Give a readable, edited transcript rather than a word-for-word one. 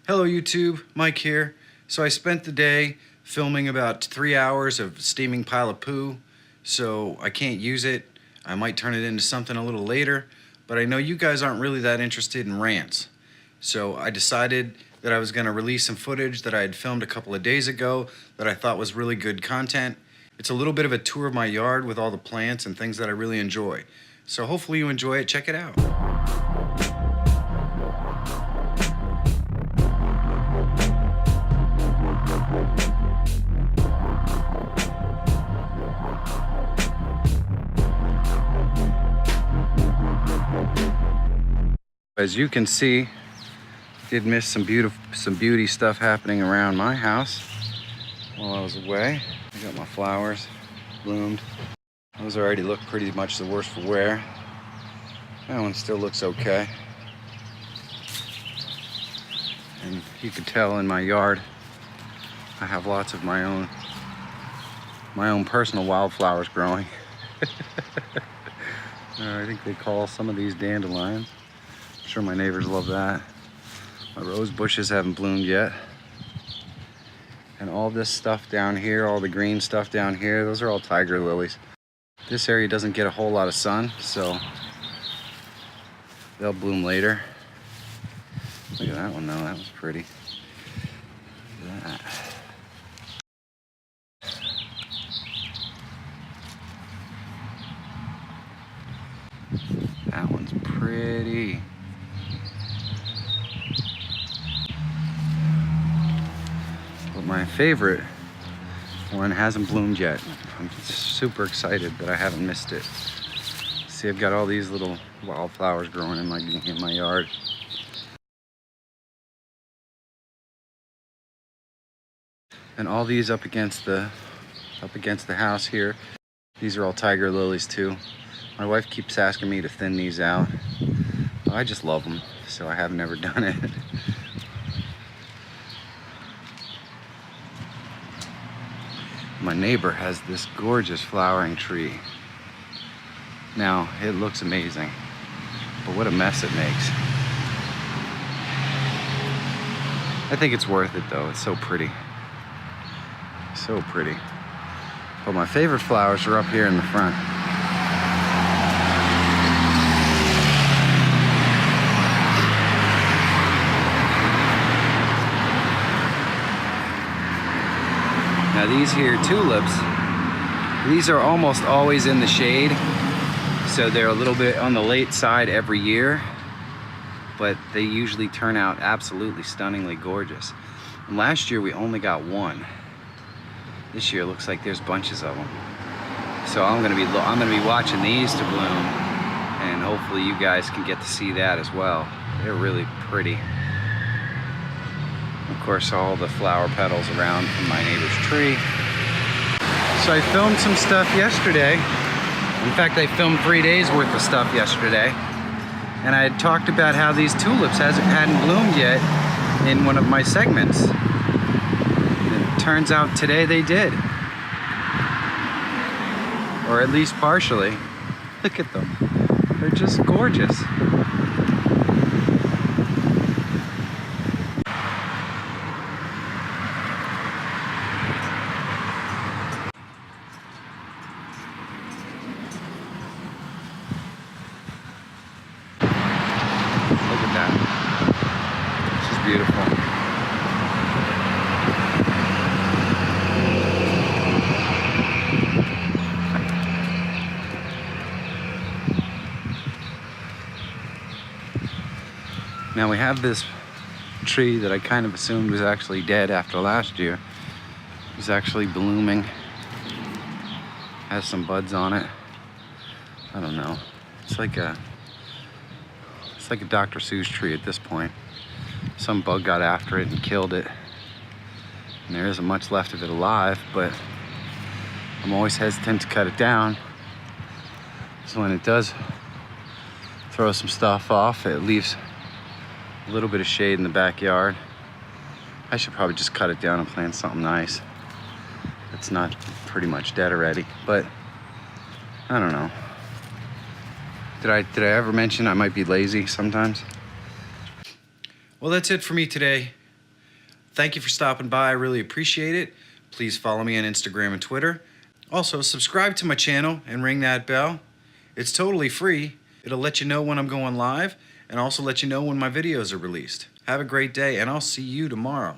Hello YouTube, Mike here. So I spent the day filming about 3 hours of steaming pile of poo, so I can't use it. I might turn it into something a little later, but I know you guys aren't really that interested in rants. So I decided that I was going to release some footage that I had filmed a couple of days ago that I thought was really good content. It's a little bit of a tour of my yard with all the plants and things that I really enjoy. So hopefully you enjoy it. Check it out. As you can see, did miss some beauty stuff happening around my house while I was away. I got my flowers bloomed. Those already look pretty much the worst for wear. That one still looks okay. And you can tell in my yard, I have lots of my own personal wildflowers growing. I think they call some of these dandelions. I'm sure my neighbors love that. My rose bushes haven't bloomed yet. And all this stuff down here, all the green stuff down here, those are all tiger lilies. This area doesn't get a whole lot of sun, so they'll bloom later. Look at that one though, that was pretty. Look at that. That one's pretty. But my favorite one hasn't bloomed yet. I'm super excited that I haven't missed it. See, I've got all these little wildflowers growing in my yard. And all these up against the house here. These are all tiger lilies too. My wife keeps asking me to thin these out. I just love them, so I have never done it. My neighbor has this gorgeous flowering tree. Now, it looks amazing, but what a mess it makes. I think it's worth it though, it's so pretty. So pretty. But my favorite flowers are up here in the front. Now these here tulips, these are almost always in the shade, so they're a little bit on the late side every year, but they usually turn out absolutely stunningly gorgeous. And last year we only got one. This year it looks like there's bunches of them. So I'm gonna be watching these to bloom, and hopefully you guys can get to see that as well. They're really pretty. Of course, all the flower petals around from my neighbor's tree. So I filmed some stuff yesterday. In fact, I filmed 3 days worth of stuff yesterday. And I had talked about how these tulips hadn't bloomed yet in one of my segments. And it turns out today they did. Or at least partially. Look at them. They're just gorgeous. Beautiful. Now we have this tree that I kind of assumed was actually dead after last year. It's actually blooming. Has some buds on it. I don't know. It's like a Dr. Seuss tree at this point. Some bug got after it and killed it. And there isn't much left of it alive, but I'm always hesitant to cut it down. So when it does throw some stuff off, it leaves a little bit of shade in the backyard. I should probably just cut it down and plant something nice. It's not pretty much dead already, but I don't know. Did I ever mention I might be lazy sometimes? Well, that's it for me today. Thank you for stopping by. I really appreciate it. Please follow me on Instagram and Twitter. Also, subscribe to my channel and ring that bell. It's totally free. It'll let you know when I'm going live and also let you know when my videos are released. Have a great day, and I'll see you tomorrow.